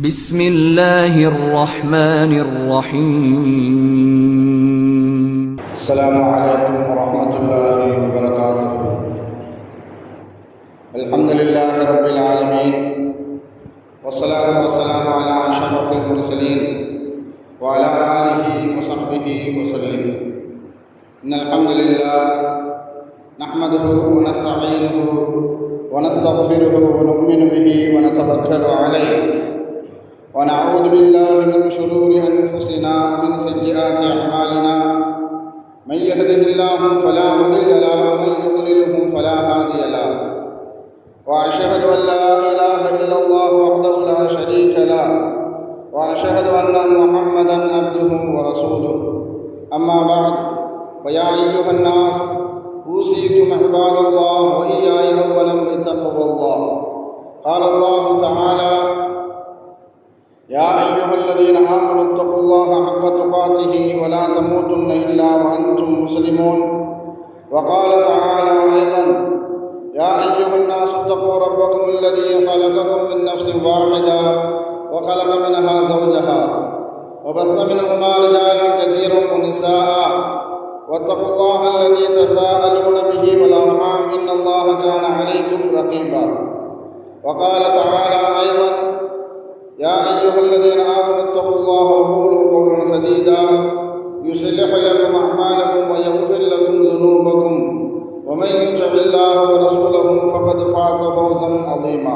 بسم الله الرحمن الرحيم. السلام عليكم ورحمة الله وبركاته. الحمد لله رب العالمين، والصلاة والسلام على أشرف المرسلين وعلى آله وصحبه وسلم. إن الحمد لله نحمده ونستعينه ونستغفره ونؤمن به ونتوكل عليه، ونعوذ بالله من شرور أنفسنا ومن سيئات أعمالنا. من يهده الله فلا مضل له ومن يضلله فلا هادي له، وأشهد أن لا إله إلا الله وحده لا شريك له، وأشهد أن محمدا عبده ورسوله. أما بعد، فيا أيها الناس أوصيكم عباد الله وإياي أولا بتقوى الله. قال الله تعالى: يا أيها الذين آمنوا اتقوا الله حق تقاته ولا تموتن إلا وأنتم مسلمون. وقال تعالى أيضا: يا أيها الناس اتقوا ربكم الذي خلقكم من نفس واحدة وخلق منها زوجها وبث منهما رجالا كثيرا ونساء، واتقوا الله الذي تساءلون به والأرحام إن الله كان عليكم رقيبا. وقال تعالى أيضا: يا أيها الذين آمنوا اتقوا الله وقولوا قولا سديدا يصلح لكم أعمالكم ويغفر لكم ذنوبكم، ومن يطع الله ورسوله فقد فاز فوزا عظيما.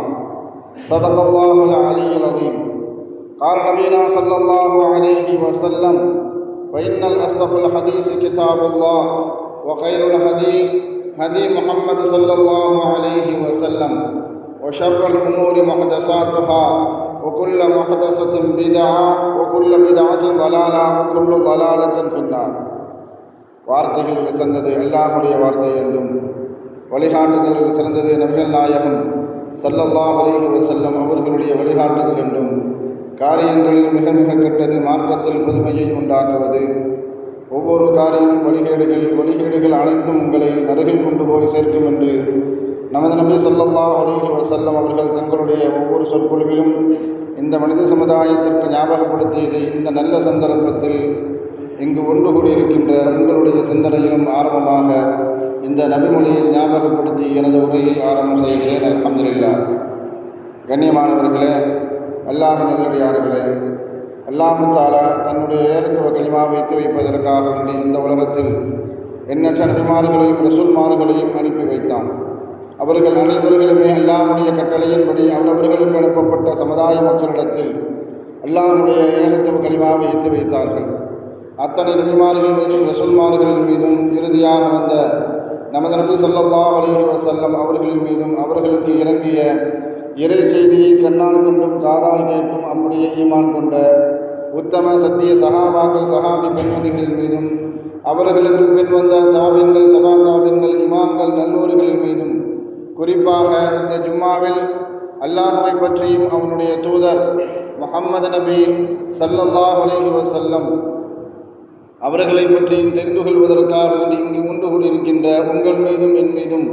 صدق الله العلي العظيم. قال نبينا صلى الله عليه وسلم: فإن الأصدق الحديث كتاب الله، وخير الهدي هدي محمد صلى الله عليه وسلم، وشر الأمور محدثاتها، وكل محدثة بدعة، وكل بدعة ضلالة، وكل ضلالة في النار. வார்த்தைகள் சிறந்தது அல்லாஹ்வுடைய வார்த்தை என்றும், வழிகாட்டுதல்கள் சிறந்தது நபிகள் நாயகம் ஸல்லல்லாஹு அலைஹி வஸல்லம் அவர்களுடைய வழிகாட்டுதல் என்றும், காரியங்களில் மிக மிக கெட்டது மார்க்கத்தில் புதுமையை உண்டாக்குவது. ஒவ்வொரு காரியமும் வழிகேடுகள் அனைத்தும் உங்களை நரகில் கொண்டு போய் சேர்க்கும் என்று நமது நபி ஸல்லல்லாஹு அலைஹி வஸல்லம் அவர்கள் தங்களுடைய ஒவ்வொரு சொற்பொழிவிலும் இந்த மனித சமுதாயத்திற்கு ஞாபகப்படுத்தியதை இந்த நல்ல சந்தர்ப்பத்தில் இங்கு ஒன்று கூடியிருக்கின்ற உங்களுடைய சிந்தனையிலும் ஆரம்பமாக இந்த நபிமொழியை ஞாபகப்படுத்தி எனது உரையை ஆரம்பம் செய்கிறேன். அல்ஹம்துலில்லாஹ். கண்ணியமானவர்களே, அல்லாஹ் நல்லடியார்களே, அல்லாஹு தஆலா தன்னுடைய ஏகத்துவ கலிமா வைத்து வைப்பதற்காக வேண்டி இந்த உலகத்தில் எண்ணற்ற நபிமார்களையும் ரசூல்மார்களையும் அனுப்பி வைத்தான். அவர்கள் அனைவர்களுமே அல்லாஹ்வுடைய கட்டளையின்படி அவரவர்களுக்கு அனுப்பப்பட்ட சமுதாய மக்களிடத்தில் அல்லாஹ்வுடைய ஏகத்துவ கலிமாவை ஏற்றி வைத்தார்கள். அத்தனை நபிமார்கள் மீதும் ரசூல்மார்கள் மீதும் இறுதியாக வந்த நமது நபி ஸல்லல்லாஹு அலைஹி வஸல்லம் அவர்களின் மீதும் அவர்களுக்கு இறங்கிய இறை செய்தியை கண்ணால் கொண்டும் காதால் கேட்டும் அப்படியே ஈமான் கொண்ட உத்தம சத்திய சஹாபாக்கள் சஹாபி பெண்மணிகளின் மீதும் அவர்களுக்கு பின் வந்த தாபின்கள் தபா தாபின்கள் இமாம்கள் நல்லோர்களின் மீதும் குறிப்பாக இந்த ஜும்மாவில் அல்லாஹ்வை பற்றியும் அவனுடைய தூதர் முஹம்மது நபி ஸல்லல்லாஹு அலைஹி வஸல்லம் அவர்களை பற்றியும் தெரிந்து கொள்வதற்காக வேண்டி இங்கு ஒன்று கூடியிருக்கின்ற உங்கள் மீதும் என் மீதும்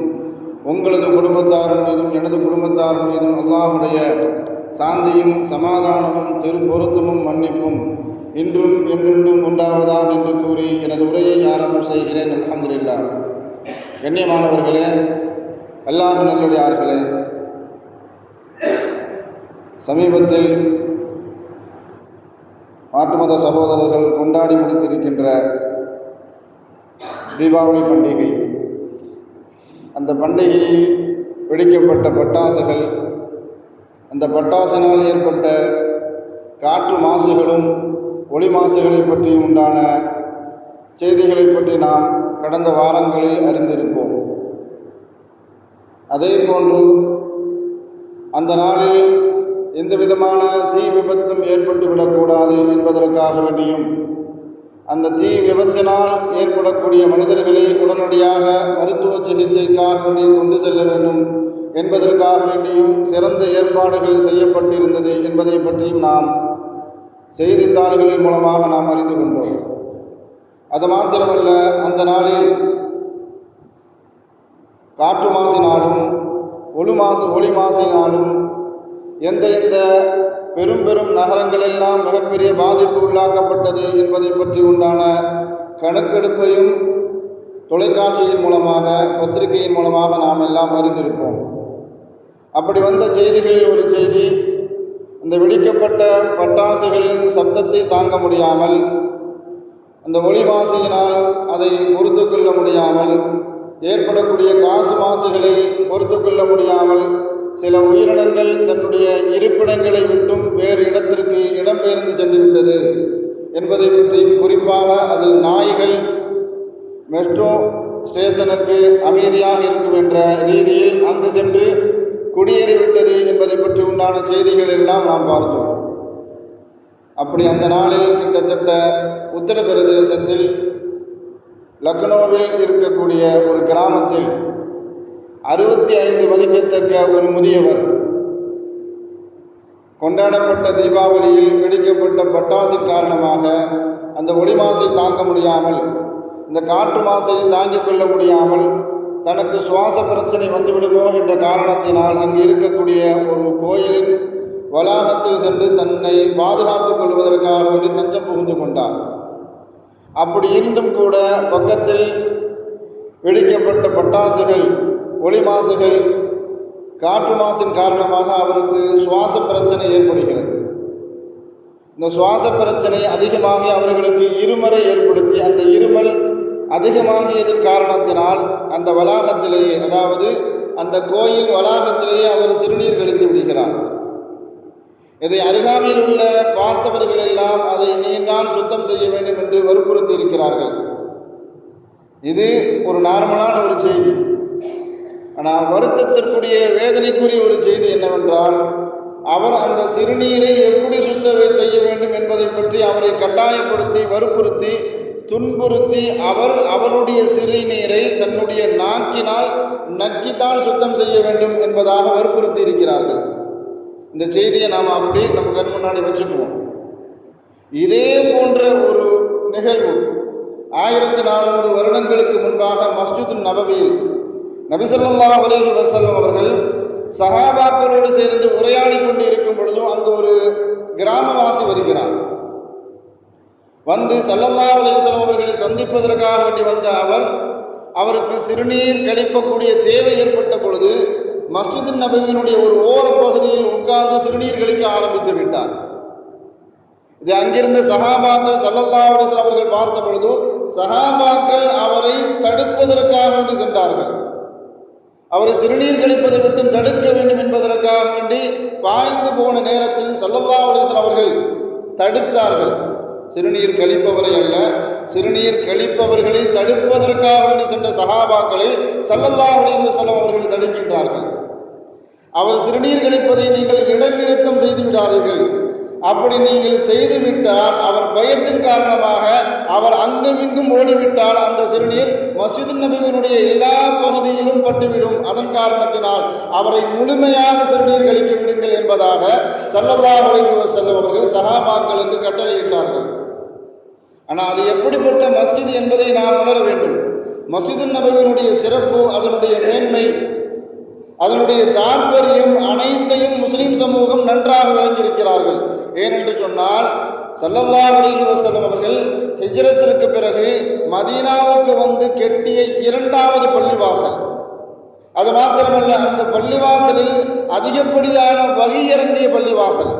உங்களது குடும்பத்தாரின் மீதும் எனது குடும்பத்தாரின் மீதும் அல்லாஹ்வுடைய சாந்தியும் சமாதானமும் திருப்பொருத்தமும் மன்னிப்பும் இன்றும் என்றென்றும் உண்டாவதாக என்று கூறி எனது உரையை ஆரம்பம் செய்கிறேன். அல்ஹம்துலில்லாஹ். கண்ணியமானவர்களே, அல்லாஹ் நல்லடியார்களே, சமீபத்தில் மாற்று மத சகோதரர்கள் கொண்டாடி முடித்திருக்கின்ற தீபாவளி பண்டிகை, அந்த பண்டிகையில் வெடிக்கப்பட்ட பட்டாசுகள், அந்த பட்டாசினால் ஏற்பட்ட காற்று மாசுகளும் ஒளி மாசுகளை பற்றி உண்டான செய்திகளை பற்றி நாம் கடந்த வாரங்களில் அறிந்திருப்போம். அதே போன்று அந்த நாளில் எந்த விதமான தீ விபத்தும் ஏற்பட்டுவிடக்கூடாது என்பதற்காக வேண்டியும் அந்த தீ விபத்தினால் ஏற்படக்கூடிய மனிதர்களை உடனடியாக மருத்துவ சிகிச்சைக்காக வேண்டி கொண்டு செல்ல வேண்டும் என்பதற்காக வேண்டியும் சிறந்த ஏற்பாடுகள் செய்யப்பட்டிருந்தது என்பதை பற்றியும் நாம் செய்தித்தாள்களின் மூலமாக நாம் அறிந்து கொண்டோம். அது மாத்திரமல்ல, அந்த நாளில் காற்று மாசினாலும் ஒளி மாசினாலும் எந்த பெரும் பெரும் நகரங்கள் எல்லாம் மிகப்பெரிய பாதிப்பு உள்ளாக்கப்பட்டது என்பதை பற்றி உண்டான கணக்கெடுப்பையும் தொலைக்காட்சியின் மூலமாக பத்திரிகையின் மூலமாக நாம் எல்லாம் அறிந்திருப்போம். அப்படி வந்த செய்திகளில் ஒரு செய்தி, அந்த வெடிக்கப்பட்ட பட்டாசுகளின் சப்தத்தை தாங்க முடியாமல், அந்த ஒளி மாசியினால் அதை பொறுத்து கொள்ள முடியாமல், ஏற்படக்கூடிய காசு மாசுகளை பொறுத்து கொள்ள முடியாமல் சில உயிரினங்கள் தன்னுடைய இருப்பிடங்களை விட்டும் வேறு இடத்திற்கு இடம்பெயர்ந்து சென்றுவிட்டது என்பதை பற்றியும், குறிப்பாக அதில் நாய்கள் மெட்ரோ ஸ்டேஷனுக்கு அமைதியாக இருக்கும் என்ற ரீதியில் அங்கு சென்று குடியேறிவிட்டது என்பதை பற்றி உண்டான செய்திகள் எல்லாம் நாம் பார்த்தோம். அப்படி அந்த நாளில் கிட்டத்தட்ட உத்தரப்பிரதேசத்தில் லக்னோவில் இருக்கக்கூடிய ஒரு கிராமத்தில் 65 மதிக்கத்தக்க ஒரு முதியவர் கொண்டாடப்பட்ட தீபாவளியில் வெடிக்கப்பட்ட பட்டாசின் காரணமாக அந்த ஒளி மாசை தாங்க முடியாமல், இந்த காற்று மாசை தாங்கிக் கொள்ள முடியாமல் தனக்கு சுவாச பிரச்சனை வந்துவிடுமோ என்ற காரணத்தினால் அங்கு இருக்கக்கூடிய ஒரு கோயிலின் வளாகத்தில் சென்று தன்னை பாதுகாத்துக் கொள்வதற்காக வேண்டி தஞ்சம் புகுந்து கொண்டார். அப்படி இருந்தும் கூட பக்கத்தில் வெடிக்கப்பட்ட பட்டாசுகள், ஒளி மாசுகள், காற்று மாசின் காரணமாக அவருக்கு சுவாச பிரச்சனை ஏற்படுகிறது. இந்த சுவாச பிரச்சனை அதிகமாகி அவர்களுக்கு இருமலை ஏற்படுத்தி, அந்த இருமல் அதிகமாகியதன் காரணத்தினால் அந்த வளாகத்திலேயே, அதாவது அந்த கோயில் வளாகத்திலேயே அவர் சிறுநீர் கழித்து விடுகிறார். இதை அருகாமையில் உள்ள பார்த்தவர்கள் எல்லாம் அதை நீதான் சுத்தம் செய்ய வேண்டும் என்று வற்புறுத்தி இருக்கிறார்கள். இது ஒரு நார்மலான ஒரு செய்தி. ஆனால் வருத்தத்திற்குரிய வேதனைக்குரிய ஒரு செய்தி என்னவென்றால், அவர் அந்த சிறுநீரை எப்படி சுத்தம் செய்ய வேண்டும் என்பதை பற்றி அவரை கட்டாயப்படுத்தி வற்புறுத்தி துன்புறுத்தி அவருடைய சிறுநீரை தன்னுடைய நாக்கினால் நக்கித்தான் சுத்தம் செய்ய வேண்டும் என்பதாக வற்புறுத்தி இருக்கிறார்கள். இந்த செய்தியை நாம் அப்படி நம்ம கண் முன்னாடி வச்சுக்குவோம். இதே போன்ற ஒரு நிகழ்வு 1400 வருடங்களுக்கு முன்பாக மஸ்ஜிது நபவியில் நபி ஸல்லல்லாஹு அலைஹி வஸல்லம் அவர்கள் சஹாபாக்களோடு சேர்ந்து உரையாடி கொண்டு இருக்கும் பொழுதும் அங்கு ஒரு கிராமவாசி வருகிறார். வந்து ஸல்லல்லாஹு அலைஹி வஸல்லம் அவர்களை சந்திப்பதற்காக வேண்டி வந்த அவருக்கு சிறுநீர் கழிக்கக்கூடிய தேவை ஏற்பட்ட பொழுது மஸ்ஜிது நபவியினுடைய ஒரு ஓரப்பகுதியில் உட்கார்ந்து சிறுநீர் கழிக்க ஆரம்பித்து விட்டார். இது அங்கிருந்த சஹாபாக்கள் ஸல்லல்லாஹு அலைஹி வஸல்லம் அவர்கள் பார்த்த பொழுது சஹாபாக்கள் அவரை தடுப்பதற்காக வேண்டி சென்றார்கள். அவரை சிறுநீர் கழிப்பதை விட்டு தடுக்க வேண்டும் என்பதற்காக வேண்டி பாய்ந்து போன நேரத்தில் ஸல்லல்லாஹு அலைஹி வஸல்லம் அவர்கள் தடுத்தார்கள். சிறுநீர் கழிப்பவரை அல்ல, சிறுநீர் கழிப்பவர்களை தடுப்பதற்காக வேண்டி சென்ற சஹாபாக்களை ஸல்லல்லாஹு அலைஹி வஸல்லம் அவர்கள் தடுக்கின்றார்கள். அவர் சிறுநீர் கழிப்பதை நீங்கள் இடைநிறுத்தம் செய்து விடாதீர்கள். அப்படி நீங்கள் செய்துவிட்டால் அவர் பயத்தின் காரணமாக அவர் அங்குமிங்கும் ஓடிவிட்டால் அந்த சிறுநீர் மஸ்ஜிது நபவியினுடைய எல்லா பகுதியிலும் பட்டுவிடும். அதன் காரணத்தினால் அவரை முழுமையாக சிறுநீர் கழிக்க விடுங்கள் என்பதாக ஸல்லல்லாஹு அலைஹி வஸல்லம் அவர்கள் சஹாபாக்களுக்கு கட்டளையிட்டார்கள். ஆனால் அது எப்படிப்பட்ட மஸ்ஜித் என்பதை நாம் உணர வேண்டும். மஸ்ஜிது நபவியினுடைய சிறப்பு, அதனுடைய மேன்மை, அதனுடைய தாற்பயம் அனைத்தையும் முஸ்லிம் சமூகம் நன்றாக விளங்கியிருக்கிறார்கள். ஏனென்று சொன்னால் ஸல்லல்லாஹு அலைஹி வஸல்லம் அவர்கள் ஹிஜ்ரத்திற்கு பிறகு மதீனாவுக்கு வந்து கெட்டிய 2வது பள்ளிவாசல். அது மாத்திரமல்ல, அந்த பள்ளிவாசலில் அதிகப்படியான வகி இறங்கிய பள்ளிவாசல்.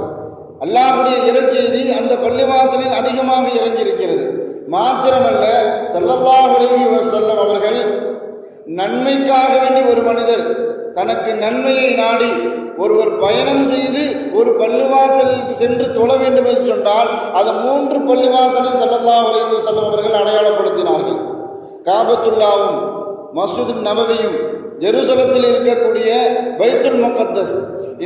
அல்லாஹ்வுடைய இறைச்செய்தி அந்த பள்ளிவாசலில் அதிகமாக இறங்கியிருக்கிறது. மாத்திரமல்ல, ஸல்லல்லாஹு அலைஹி வஸல்லம் அவர்கள் நன்மைக்காக வேண்டி ஒரு மனிதர் தனக்கு நன்மையை நாடி ஒருவர் பயணம் செய்து ஒரு பள்ளிவாசலுக்கு சென்று தொழ வேண்டும் என்று சொன்னால் அது 3 பள்ளிவாசலை ஸல்லல்லாஹு அலைஹி வஸல்லம் அவர்கள் அடையாளப்படுத்தினார்கள். காபத்துல்லாவும் மஸ்ஜிது நபவியும் ஜெருசலத்தில் இருக்கக்கூடிய பைத்துல் முகத்தஸ்,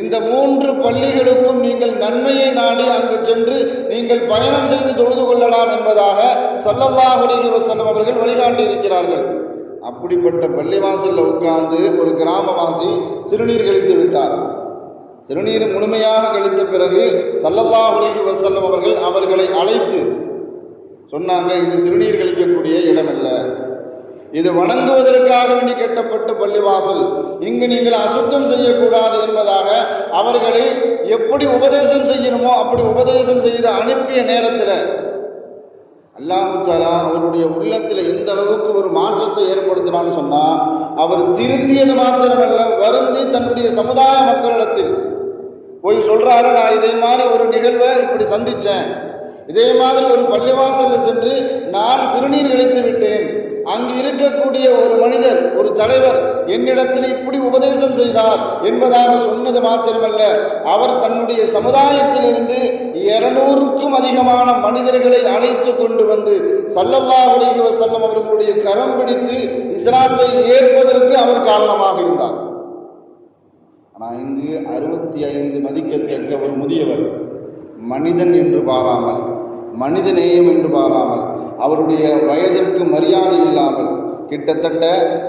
இந்த 3 பள்ளிகளுக்கும் நீங்கள் நன்மையை நாடி அங்கு சென்று நீங்கள் பயணம் செய்து தொழுது கொள்ளலாம் என்பதாக ஸல்லல்லாஹு அலைஹி வஸல்லம் அவர்கள் வழிகாட்டி இருக்கிறார்கள். அப்படிப்பட்ட பள்ளிவாசலில் உட்கார்ந்து ஒரு கிராமவாசி சிறுநீர் கழித்து விட்டார். சிறுநீர் முழுமையாக கழித்த பிறகு ஸல்லல்லாஹு அலைஹி வஸல்லம் அவர்கள் அவர்களை அழைத்து சொன்னாங்க, இது சிறுநீர் கழிக்கக்கூடிய இடமல்ல, இது வணங்குவதற்காக வேண்டி கட்டப்பட்ட பள்ளிவாசல், இங்கு நீங்கள் அசுத்தம் செய்யக்கூடாது என்பதாக அவர்களை எப்படி உபதேசம் செய்யணுமோ அப்படி உபதேசம் செய்து அனுப்பிய நேரத்தில் அல்லாஹு தஆலா அவருடைய உள்ளத்தில் எந்த அளவுக்கு ஒரு மாற்றத்தை ஏற்படுத்தினான்னு சொன்னால், அவர் திருந்தியது மாத்திரமல்ல, வருந்தி தன்னுடைய சமுதாய மக்களிடத்தில் போய் சொல்கிறாரு, நான் இதே மாதிரி ஒரு நிகழ்வை இப்படி சந்தித்தேன், இதே மாதிரி ஒரு பள்ளிவாசலில் சென்று நான் சிறுநீர் கழித்து விட்டேன், அங்கு இருக்கக்கூடிய ஒரு மனிதர், ஒரு தலைவர் என்னிடத்தில் இப்படி உபதேசம் செய்தார் என்பதாக சொன்னது மாத்திரமல்ல, அவர் தன்னுடைய சமுதாயத்திலிருந்து 200க்கும் அதிகமான மனிதர்களை அழைத்து கொண்டு வந்து ஸல்லல்லாஹு அலைஹி வஸல்லம் அவர்களுடைய கரம் பிடித்து இஸ்லாத்தை ஏற்பதற்கு அவர் காரணமாக இருந்தார். ஆனால் இங்கு 65 மதிக்கத்தக்க ஒரு முதியவர் மனிதன் என்று பாராமல், மனித நேயம் என்று பாராமல், அவருடைய வயதிற்கு மரியாதை இல்லாமல், கிட்டத்தட்ட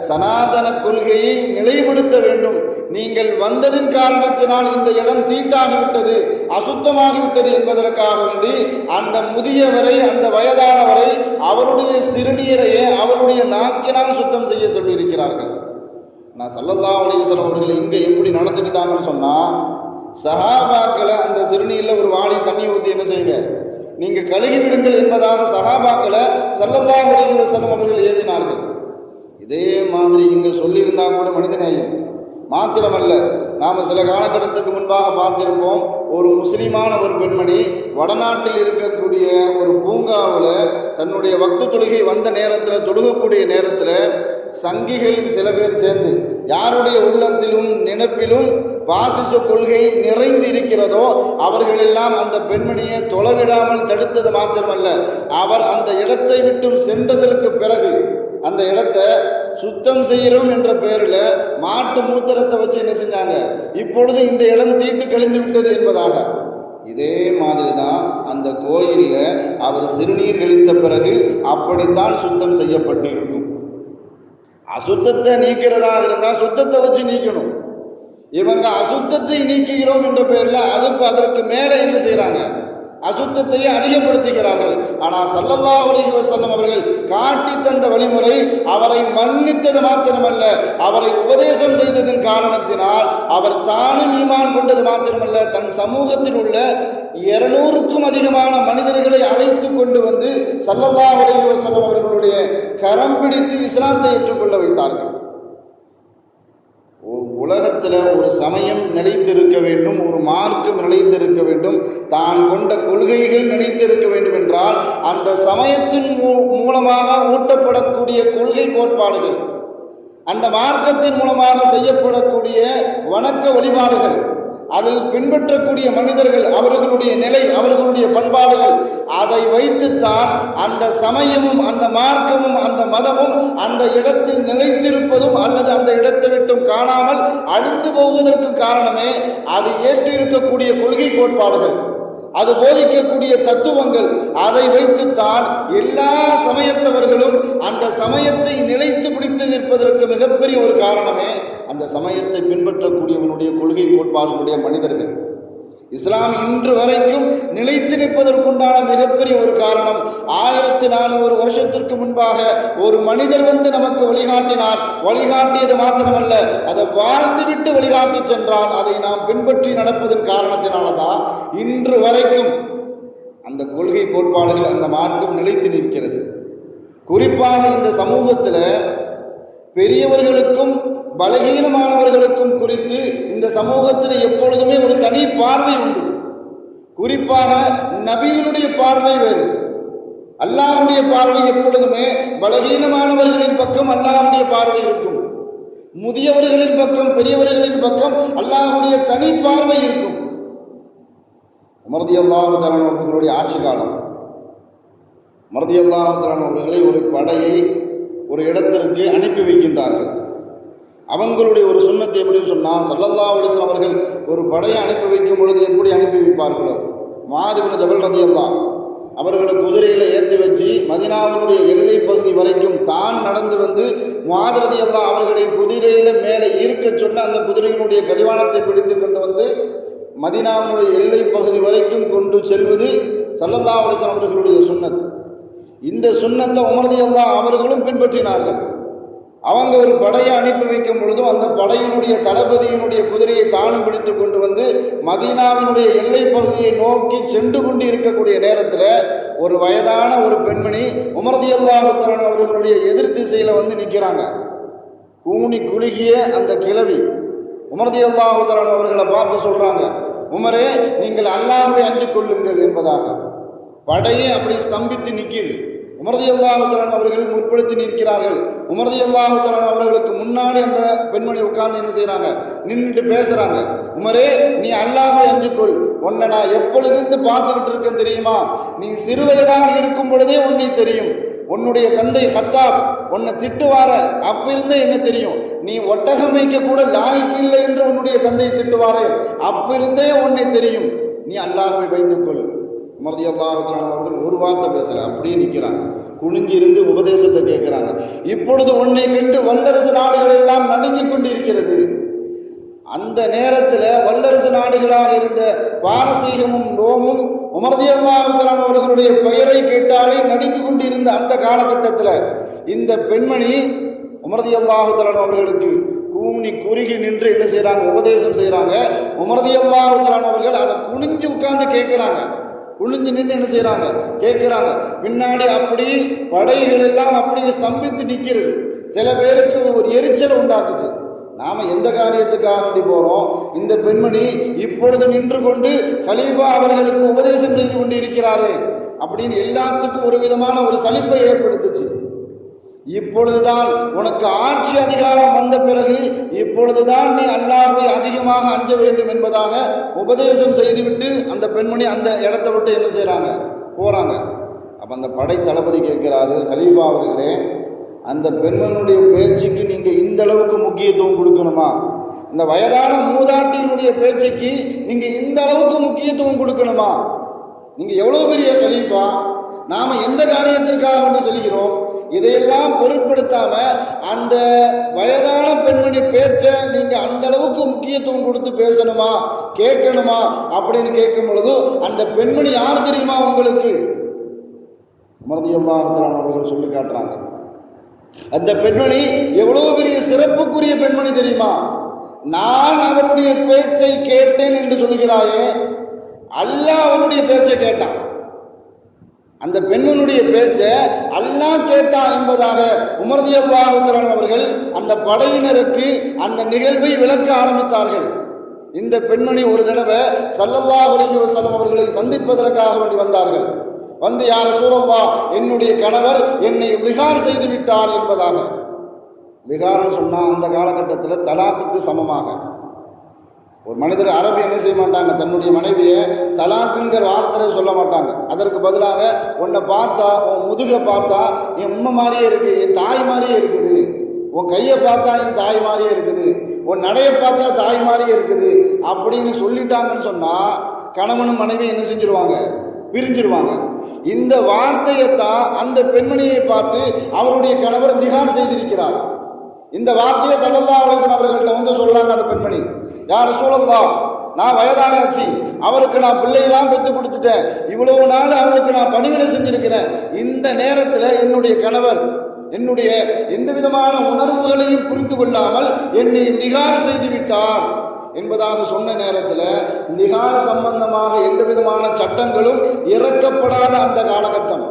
சனாதன கொள்கையை நிலைப்படுத்த வேண்டும், நீங்கள் வந்ததின் காரணத்தினால் இந்த இடம் தீட்டாகிவிட்டது, அசுத்தமாகிவிட்டது என்பதற்காக வேண்டி அந்த முதியவரை, அந்த வயதானவரை அவருடைய சிறுநீரையே அவருடைய நாக்கினால் சுத்தம் செய்ய சொல்லியிருக்கிறார்கள். நான் ஸல்லல்லாஹு அலைஹி வஸல்லம் அவர்கள் இங்கே எப்படி நடந்துக்கிட்டாங்கன்னு சொன்னால், சஹாபாக்களை அந்த சிறுநீரில் ஒரு வாளி தண்ணி ஊற்றி என்ன செய்யுங்க, நீங்கள் கழுகி விடுங்கள் என்பதாக சஹாபாக்களை ஸல்லல்லாஹு அலைஹி வஸல்லம் அவர்கள் ஏவினார்கள். இதே மாதிரி இங்கே சொல்லியிருந்தா கூட மனிதநேயம் மாத்திரமல்ல, நாம் சில காலகட்டத்துக்கு முன்பாக பார்த்திருப்போம், ஒரு முஸ்லீமான ஒரு பெண்மணி வடநாட்டில் இருக்கக்கூடிய ஒரு பூங்காவில் தன்னுடைய வக்து தொழுகை வந்த நேரத்தில், தொழுகக்கூடிய நேரத்தில் சங்கிகள் சில பேர் சேர்ந்து யாருடைய உள்ளத்திலும் நினைப்பிலும் பாசிச கொள்கை நிறைந்து இருக்கிறதோ அவர்களெல்லாம் அந்த பெண்மணியை தொலைவிடாமல் தடுத்தது மாத்திரமல்ல, அவர் அந்த இடத்தை விட்டு சென்றதற்கு பிறகு அந்த இடத்தை சுத்தம் செய்கிறோம் என்ற பெயரில் மாட்டு மூத்திரத்தை வச்சு என்ன செஞ்சாங்க, இப்பொழுது இந்த இடம் தீட்டு கழிந்து விட்டது என்பதாக. இதே மாதிரி தான் அந்த கோயிலில் அவர் சிறுநீர் கழித்த பிறகு அப்படித்தான் சுத்தம் செய்யப்பட்டு இருக்கும். அசுத்தத்தை நீக்கிறதாக இருந்தால் சுத்தத்தை வச்சு நீக்கணும். இவங்க அசுத்தத்தை நீக்குகிறோம் என்ற பெயரில் அதற்கு மேலே என்ன செய்கிறாங்க, அசுத்தத்தையே அதிகப்படுத்துகிறார்கள். ஆனால் ஸல்லல்லாஹு அலைஹி வஸல்லம் அவர்கள் காட்டி தந்த வழிமுறை அவரை மன்னித்தது மாத்திரமல்ல, அவரை உபதேசம் செய்ததன் காரணத்தினால் அவர் தானும் ஈமான் கொண்டது மாத்திரமல்ல, தன் சமூகத்தில் உள்ள 200க்கும் அதிகமான மனிதர்களை அழைத்து கொண்டு வந்து ஸல்லல்லாஹு அலைஹி வஸல்லம் அவர்களுடைய கரம் பிடித்து இஸ்லாத்தை ஏற்றுக்கொள்ள வைத்தார்கள். உலகத்தில் ஒரு சமயம் நிலைத்திருக்க வேண்டும், ஒரு மார்க்கம் நிலைத்திருக்க வேண்டும், தான் கொண்ட கொள்கைகள் நிலைத்திருக்க வேண்டும் என்றால் அந்த சமயத்தின் மூலமாக ஊட்டப்படக்கூடிய கொள்கை கோட்பாடுகள், அந்த மார்க்கத்தின் மூலமாக செய்யப்படக்கூடிய வணக்க வழிபாடுகள், அதில் பின்பற்றக்கூடிய மனிதர்கள், அவர்களுடைய நிலை, அவர்களுடைய பண்பாடுகள், அதை வைத்துத்தான் அந்த சமயமும் அந்த மார்க்கமும் அந்த மதமும் அந்த இடத்தில் நிலைத்திருப்பதும் அல்லது அந்த இடத்தை விட்டும் காணாமல் அழிந்து போவதற்கு காரணமே அது ஏற்றிருக்கக்கூடிய கொள்கை கோட்பாடுகள், அது போதிக்கக்கூடிய தத்துவங்கள். அதை வைத்துத்தான் எல்லா சமயத்தவர்களும் அந்த சமயத்தை நிலைத்து பிடித்து நிற்பதற்கு மிகப்பெரிய ஒரு காரணமே அந்த சமயத்தை பின்பற்றக்கூடியவனுடைய கொள்கை கோட்பாடுகளுடைய மனிதர்கள். இஸ்லாம் இன்று வரைக்கும் நிலைத்து நிற்பதற்குண்டான மிகப்பெரிய ஒரு காரணம், 1400 வருஷத்திற்கு முன்பாக ஒரு மனிதர் வந்து நமக்கு வழிகாட்டினார். வழிகாட்டியது மாத்திரமல்ல, அதை வாழ்ந்துவிட்டு வழிகாட்டி சென்றால் அதை நாம் பின்பற்றி நடப்பதன் காரணத்தினால்தான் இன்று வரைக்கும் அந்த கொள்கை கோட்பாடுகள், அந்த மார்க்கம் நிலைத்து நிற்கிறது. குறிப்பாக இந்த சமூகத்தில் பெரியவர்களுக்கும் பலகீனமானவர்களுக்கும் குறித்து இந்த சமூகத்தில் எப்பொழுதுமே ஒரு தனி பார்வை உண்டு. குறிப்பாக நபியினுடைய பார்வை வேறு, அல்லாஹ்வுடைய பார்வை எப்பொழுதுமே பலகீனமானவர்களின் பக்கம் அல்லாஹ்வுடைய பார்வை இருக்கும், முதியவர்களின் பக்கம், பெரியவர்களின் பக்கம் அல்லாஹ்வுடைய தனி பார்வை இருக்கும். உமர் ரலியல்லாஹு தஆலா அவர்களுடைய ஆட்சி காலம், உமர் ரலியல்லாஹு தஆலா அவர்களை ஒரு படையை ஒரு இடத்திற்கு அனுப்பி வைக்கின்றார்கள். அவங்களுடைய ஒரு சுன்னத்தை எப்படின்னு சொன்னால், ஸல்லல்லாஹு அலைஹி வஸல்லம் அவர்கள் ஒரு படையை அனுப்பி வைக்கும் பொழுது எப்படி அனுப்பி வைப்பார்களோ, முஆத் இப்னு ஜபல் ரலியல்லாஹு அவர்களை குதிரையில் ஏற்றி வச்சு மதீனாவினுடைய எல்லை பகுதி வரைக்கும் தான் நடந்து வந்து முஆத் ரலியல்லாஹு அவர்களை குதிரையில் மேலே ஈர்க்க சொன்ன அந்த குதிரையினுடைய கடிவாளத்தை பிடித்து கொண்டு வந்து மதீனாவினுடைய எல்லை பகுதி வரைக்கும் கொண்டு செல்வது ஸல்லல்லாஹு அலைஹி வஸல்லம் அவர்களுடைய சுன்னத். இந்த சுன்னத்தை உமர் ரலியல்லாஹு அவர்களும் பின்பற்றினார்கள். அவங்க ஒரு படையை அனுப்பி வைக்கும் பொழுதும் அந்த படையினுடைய தளபதியினுடைய குதிரையை தானும் பிடித்து கொண்டு வந்து மதீனாவினுடைய எல்லை பகுதியை நோக்கி சென்று கொண்டு இருக்கக்கூடிய நேரத்தில் ஒரு வயதான ஒரு பெண்மணி உமர் ரலியல்லாஹு தஆலா அவர்களுடைய எதிர் திசையில் வந்து நிற்கிறாங்க. கூனி குலுகிய அந்த கிழவி உமர் ரலியல்லாஹு தஆலா அவர்களை பார்த்து சொல்கிறாங்க, உமரே நீங்கள் அல்லாஹ்வை அஞ்சு கொள்ளுங்கள் என்பதாக. படையே அப்படி ஸ்தம்பித்து நிற்கிது. உமர் ரலியல்லாஹு தஆலா அவர்கள் முற்படுத்தி நிற்கிறார்கள். உமர் ரலியல்லாஹு தஆலா அவர்களுக்கு முன்னாடி அந்த பெண்மணி உட்கார்ந்து என்ன செய்கிறாங்க, நின்றுட்டு பேசுகிறாங்க. உமரே, நீ அல்லாஹ்வை அஞ்சுக்கொள். உன்னை நான் எப்பொழுது பார்த்துக்கிட்டு இருக்கேன் தெரியுமா? நீ சிறுவயதாக இருக்கும் பொழுதே உன்னை தெரியும். உன்னுடைய தந்தை ஹத்தாப் உன்னை திட்டுவார, அப்பிருந்தே என்ன தெரியும். நீ ஒட்டகம் வைக்க கூட லாய்க்கு இல்லை என்று உன்னுடைய தந்தை திட்டுவாரே, அப்பிருந்தே உன்னை தெரியும். நீ அல்லாஹ்வை பயந்து கொள். உமர் ரலியல்லாஹு தஆலா அவர்கள் ஒரு வார்த்தை பேசல, அப்படியே நிற்கிறாங்க. குனிஞ்சி இருந்து உபதேசத்தை கேட்கிறாங்க. இப்பொழுது உன்னை கண்டு வல்லரசு நாடுகள் எல்லாம் நடுங்கி கொண்டு இருக்கிறது. அந்த நேரத்தில் வல்லரசு நாடுகளாக இருந்த பாரசீகமும் ரோமும் உமர் ரலியல்லாஹு தஆலா அவர்களுடைய பெயரை கேட்டாலே நடுங்கி கொண்டிருந்த அந்த காலகட்டத்தில் இந்த பெண்மணி உமர் ரலியல்லாஹு தஆலா அவர்களுக்கு கூனி குறுகி நின்று என்ன செய்கிறாங்க, உபதேசம் செய்கிறாங்க. உமர் ரலியல்லாஹு தஆலா அவர்கள் அதை குனிஞ்சு உட்கார்ந்து கேட்குறாங்க. குனிஞ்சு நின்று என்ன செய்கிறாங்க, கேட்குறாங்க. பின்னாடி அப்படி படைகள் எல்லாம் அப்படியே ஸ்தம்பித்து நிற்கிறது. சில பேருக்கு ஒரு எரிச்சல் உண்டாக்குச்சு. நாம் எந்த காரியத்துக்காக வேண்டி போகிறோம், இந்த பெண்மணி இப்பொழுது நின்று கொண்டு கலீஃபா அவர்களுக்கு உபதேசம் செய்து கொண்டு இருக்கிறாரே அப்படின்னு எல்லாத்துக்கும் ஒரு விதமான ஒரு சலிப்பை ஏற்படுத்துச்சு. இப்பொழுதுதான் உனக்கு ஆட்சி அதிகாரம் வந்த பிறகு இப்பொழுதுதான் நீ அல்லாஹ்வை அதிகமாக அஞ்ச வேண்டும் என்பதாக உபதேசம் செய்துவிட்டு அந்த பெண்மணி அந்த இடத்தை விட்டு என்ன செய்கிறாங்க, போகிறாங்க. அப்போ அந்த படை தளபதி கேட்குறாரு, கலீஃபா அவர்களே, அந்த பெண்மனுடைய பேச்சுக்கு நீங்கள் இந்த அளவுக்கு முக்கியத்துவம் கொடுக்கணுமா? இந்த வயதான மூதாட்டியினுடைய பேச்சுக்கு நீங்கள் இந்த அளவுக்கு முக்கியத்துவம் கொடுக்கணுமா? நீங்கள் எவ்வளோ பெரிய கலீஃபா, நாம் எந்த காரியத்திற்காக வந்து சொல்கிறோம், இதையெல்லாம் பொருட்படுத்தாமல் அந்த வயதான பெண்மணி பேச்சை நீங்கள் அந்த அளவுக்கு முக்கியத்துவம் கொடுத்து பேசணுமா, கேட்கணுமா அப்படின்னு கேட்கும் பொழுது அந்த பெண்மணி யார் தெரியுமா உங்களுக்கு? உமர் ரலியல்லாஹு தஆலா அவர்கள் சொல்லி காட்டுறாங்க. அந்த பெண்மணி எவ்வளவு பெரிய சிறப்புக்குரிய பெண்மணி தெரியுமா? நான் அவருடைய பேச்சை கேட்டேன் என்று சொல்கிறாயே, அல்லாஹ் அவருடைய பேச்சை கேட்டான். அந்த பெண்மனுடைய பேச்சை அல்லாஹ் கேட்டான் என்பதாக உமர் ரலியல்லாஹு தஆலா அவர்கள் அந்த படையினருக்கு அந்த நிகழ்வை விளக்க ஆரம்பித்தார்கள். இந்த பெண்மணி ஒரு தடவை ஸல்லல்லாஹு அலைஹி வஸல்லம் அவர்களை சந்திப்பதற்காக வேண்டி வந்தார்கள். வந்து, யா ரசூலல்லாஹ், என்னுடைய கணவர் என்னை விகார் செய்து விட்டார் என்பதாக. விகார்னு சொன்னால் அந்த காலகட்டத்தில் தலாக்குக்கு சமமாக ஒரு மனிதர் அரபி என்ன செய்ய மாட்டாங்க, தன்னுடைய மனைவியை தலாக்குங்கிற வார்த்தையை சொல்ல மாட்டாங்க. அதற்கு பதிலாக உன்னை பார்த்தா, உன் முதுகை பார்த்தா என் உம்மை மாதிரியே இருக்குது, என் தாய் மாதிரியே இருக்குது, உன் கையை பார்த்தா என் தாய் மாதிரியே இருக்குது, உன் நடையை பார்த்தா தாய் மாதிரியே இருக்குது அப்படின்னு சொல்லிட்டாங்கன்னு சொன்னால் கணவனும் மனைவி என்ன செஞ்சிருவாங்க, பிரிஞ்சிருவாங்க. இந்த வார்த்தையைத்தான் அந்த பெண்மணியை பார்த்து அவருடைய கணவர் திகார் செய்திருக்கிறார். இந்த வார்த்தையை ஸல்லல்லாஹு அலைஹி வஸல்லம் அவர்கள்ட்ட வந்து சொல்றாங்க அந்த பெண்மணி, யா ரசூலல்லாஹ், நான் வயதாகாச்சு, அவருக்கு நான் பிள்ளையெல்லாம் பெற்று கொடுத்துட்டேன், இவ்வளவு நாள் அவருக்கு நான் பணிவிடை செஞ்சிருக்கிறேன். இந்த நேரத்தில் என்னுடைய கணவர் என்னுடைய எந்த விதமான உணர்வுகளையும் புரிந்து கொள்ளாமல் என்னை நிகார் செய்து விட்டார் என்பதாக சொன்ன நேரத்தில் நிகார் சம்பந்தமாக எந்த விதமான சட்டங்களும் இறக்கப்படாத அந்த காலகட்டம்.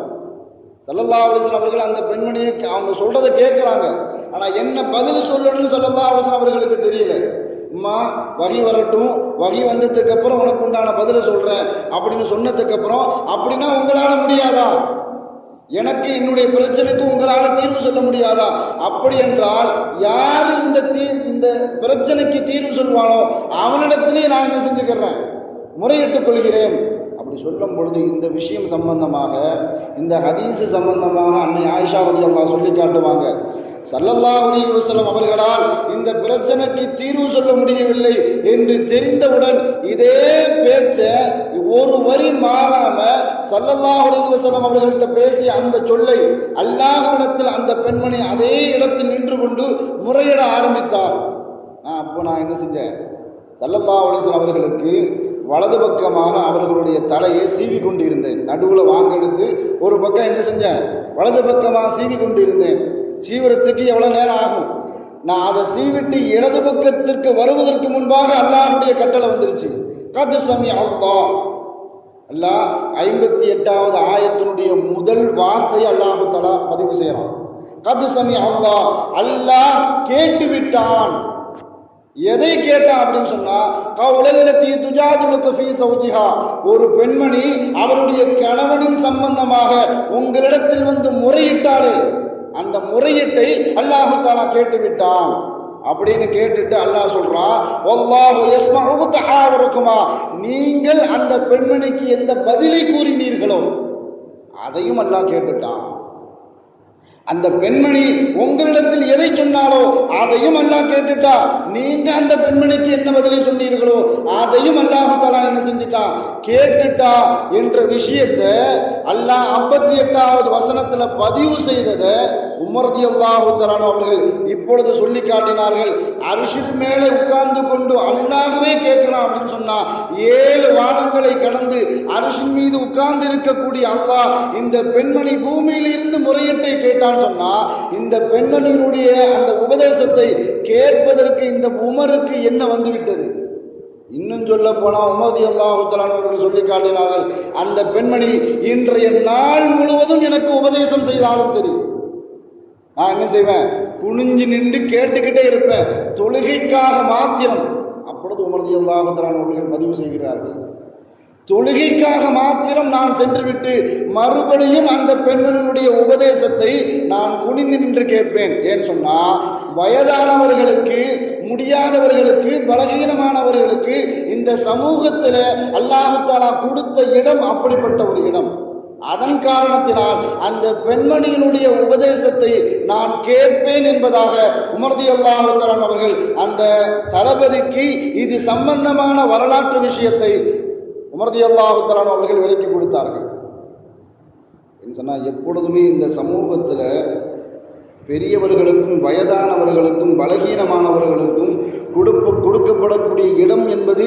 ஸல்லல்லாஹு அலைஹி வஸல்லம் அவர்கள் அந்த பெண்மணியை அவங்க சொல்றதை கேட்குறாங்க. ஆனால் என்ன பதில் சொல்லணும்னு ஸல்லல்லாஹு அலைஹி வஸல்லம் அவர்களுக்கு தெரியல. அம்மா, வகி வரட்டும், வகி வந்ததுக்கு அப்புறம் உனக்கு உண்டான பதிலை சொல்கிறேன் அப்படின்னு சொன்னதுக்கு அப்புறம், அப்படின்னா உங்களால் முடியாதா, எனக்கு என்னுடைய பிரச்சனைக்கு உங்களால் தீர்வு சொல்ல முடியாதா? அப்படி என்றால் யார் இந்த பிரச்சனைக்கு தீர்வு சொல்வானோ அவனிடத்திலே நான் என்ன செஞ்சுக்கிறேன், முறையிட்டுக் கொள்கிறேன். அப்படி சொல்லும் பொழுது இந்த விஷயம் சம்பந்தமாக, இந்த ஹதீஸ் சம்பந்தமாக அன்னை ஆயிஷா ரலியல்லாஹு சொல்லி காட்டுவாங்க, ஸல்லல்லாஹு அலைஹி வஸல்லம் அவர்களால் இந்த பிரச்சனைக்கு தீர்வு சொல்ல முடியவில்லை என்று தெரிந்தவுடன் இதே பேச்சை ஒரு வரி மாறாம ஸல்லல்லாஹு அலைஹி வஸல்லம் அவர்கள்ட்ட பேசிய அந்த சொல்லை அல்லாஹ்விடத்தில் அந்த பெண்மணி அதே இடத்தில் நின்று கொண்டு முறையிட ஆரம்பித்தார். நான் என்ன செஞ்சேன், ஸல்லல்லாஹு அலைஹி வஸல்லம் அவர்களுக்கு வலது பக்கமாக அவர்களுடைய தலையை சீவி கொண்டு இருந்தேன். நடுவில் வாங்கெடுத்து ஒரு பக்கம் என்ன செஞ்சேன், வலது பக்கமாக சீவி கொண்டு இருந்தேன். சீவிரத்துக்கு எவ்வளோ நேரம் ஆகும்? நான் அதை சீவிட்டு இடது பக்கத்திற்கு வருவதற்கு முன்பாக அல்லாஹ்வுடைய கட்டளை வந்துருச்சு. கத் சமி அல்லாஹ், அல்லாஹ் 58வது ஆயத்தினுடைய முதல் வார்த்தையை அல்லாஹு தஆலா பதிவு செய்யறான். கத் சமி அல்லாஹ், அல்லாஹ் கேட்டு விட்டான். எதை கேட்டான் அப்படின்னு சொன்னா, கவுலல்லதி துஜாதிலுக ஃபீ ஸௌஜிஹா, ஒரு பெண்மணி அவருடைய கணவனின் சம்பந்தமாக உங்களிடத்தில் வந்து முறையிட்டாளே, அந்த முறையீட்டை அல்லாஹு தஆலா கேட்டு விட்டான் அப்படின்னு கேட்டுட்டு அல்லாஹ் சொல்றான், வல்லாஹு யஸ்மஉ தஹாவருக்குமா, நீங்கள் அந்த பெண்மணிக்கு எந்த பதிலை கூறினீர்களோ அதையும் அல்லாஹ் கேட்டுட்டான். அந்த பெண்மணி உங்களிடத்தில் எதை சொன்னாலோ அதையும் அல்லாஹ் கேட்டுட்டா. நீங்க அந்த பெண்மணிக்கு என்ன பதிலை சொன்னீர்களோ அதையும் அல்லாஹ் தஆலா என்ன செஞ்சுட்டா, கேட்டுட்டா என்ற விஷயத்தை அல்லாஹ் 58வது வசனத்துல பதிவு செய்ததை உமர் ரலியல்லாஹு தஆலா அவர்கள் இப்பொழுது சொல்லி காட்டினார்கள். அரிசின் மேலே உட்கார்ந்து கொண்டு அல்லாஹ்வே கேட்கிறான் அப்படின்னு சொன்னா, 7 வானங்களை கடந்து அரிசின் மீது உட்கார்ந்து இருக்கக்கூடிய அல்லாஹ் இந்த பெண்மணி பூமியில் இருந்து முறையீட்டை கேட்டான் சொன்னா, இந்த பெண்மணியினுடைய அந்த உபதேசத்தை கேட்பதற்கு இந்த உமருக்கு என்ன வந்துவிட்டது? இன்னும் சொல்ல போனா உமர் ரலியல்லாஹு தஆலா அவர்கள் சொல்லி காட்டினார்கள், அந்த பெண்மணி இன்றைய நாள் முழுவதும் எனக்கு உபதேசம் செய்தாலும் சரி, நான் என்ன செய்வேன், குனிஞ்சு நின்று கேட்டுக்கிட்டே இருப்பேன், தொழுகைக்காக மாத்திரம். அப்பொழுது உமர் ரலியல்லாஹு தஆலா அவர்கள் பதிவு செய்கிறார்கள், தொழுகைக்காக மாத்திரம் நான் சென்றுவிட்டு மறுபடியும் அந்த பெண்மணியுடைய உபதேசத்தை நான் குனிந்து நின்று கேட்பேன். ஏன்னு சொன்னா, வயதானவர்களுக்கு, முடியாதவர்களுக்கு, பலகீனமானவர்களுக்கு இந்த சமூகத்தில் அல்லாஹ் தஆலா கொடுத்த இடம் அப்படிப்பட்ட ஒரு இடம். அதன் காரணத்தினால் அந்த பெண்மணியினுடைய உபதேசத்தை நான் கேட்பேன் என்பதாக உமர் ரலியல்லாஹு தஆலா அவர்கள் அந்த தளபதிக்கு இது சம்பந்தமான வரலாற்று விஷயத்தை உமர் ரலியல்லாஹு தஆலா அவர்கள் விளக்கி கொடுத்தார்கள். என்ன சொன்னால், எப்பொழுதுமே இந்த சமூகத்தில் பெரியவர்களுக்கும் வயதானவர்களுக்கும் பலகீனமானவர்களுக்கும் கொடுக்கப்படக்கூடிய இடம் என்பது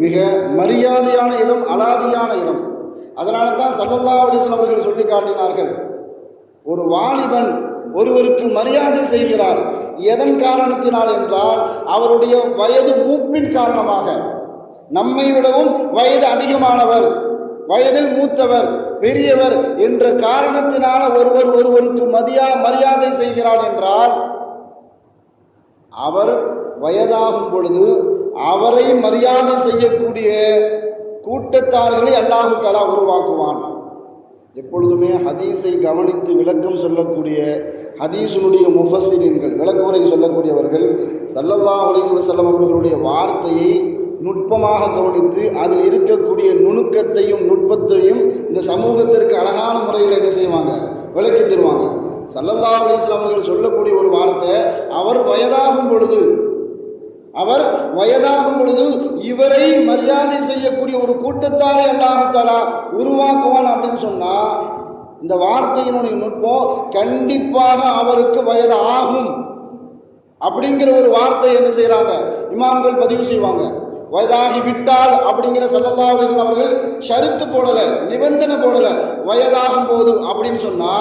மிக மரியாதையான இடம், அலாதியான இடம். அதனால தான் ஸல்லல்லாஹு அலைஹி வஸல்லம் அவர்கள் சொல்லி காட்டினார்கள், ஒரு வாலிபன் ஒருவருக்கு மரியாதை செய்கிறார், எதன் காரணத்தினால் என்றால் அவருடைய வயது மூப்பின் காரணமாக. நம்மை விடவும் வயது அதிகமானவர், வயதில் மூத்தவர், பெரியவர் என்ற காரணத்தினால ஒருவருக்கு மரியாதை செய்கிறார் என்றால், அவர் வயதாகும் பொழுது அவரை மரியாதை செய்யக்கூடிய கூட்டத்தார்களை அல்லாஹ் தஆலா உருவாக்குவான். எப்பொழுதுமே ஹதீஸை கவனித்து விளக்கம் சொல்லக்கூடிய ஹதீஸினுடைய முஃபஸ்ஸிரீன்கள், விளக்குரை சொல்லக்கூடியவர்கள் ஸல்லல்லாஹு அலைஹி வஸல்லம் அவர்களுடைய வார்த்தையை நுட்பமாக கவனித்து அதில் இருக்கக்கூடிய நுணுக்கத்தையும் நுட்பத்தையும் இந்த சமூகத்திற்கு அழகான முறையில் என்ன செய்வாங்க, விளக்கி தருவாங்க. ஸல்லல்லாஹு அலைஹி வஸல்லம் அவர்கள் சொல்லக்கூடிய ஒரு வார்த்தை, அவர் வயதாகும் பொழுது இவரை மரியாதை செய்யக்கூடிய ஒரு கூட்டத்தாரை அல்லாஹ் தஆலா உருவாக்குவான் அப்படின்னு சொன்னா, இந்த வார்த்தையினுடைய நுட்பம் கண்டிப்பாக அவருக்கு வயது ஆகும் அப்படிங்கிற ஒரு வார்த்தை என்ன செய்யறாங்க, இமாம்கள் பதிவு செய்வாங்க. வயதாகி விட்டால் அப்படிங்கிற ஸல்லல்லாஹு அலைஹி வஸல்லம் அவர்கள் ஷரத்து போடல, நிபந்தனை போடல. வயதாகும் போது அப்படின்னு சொன்னா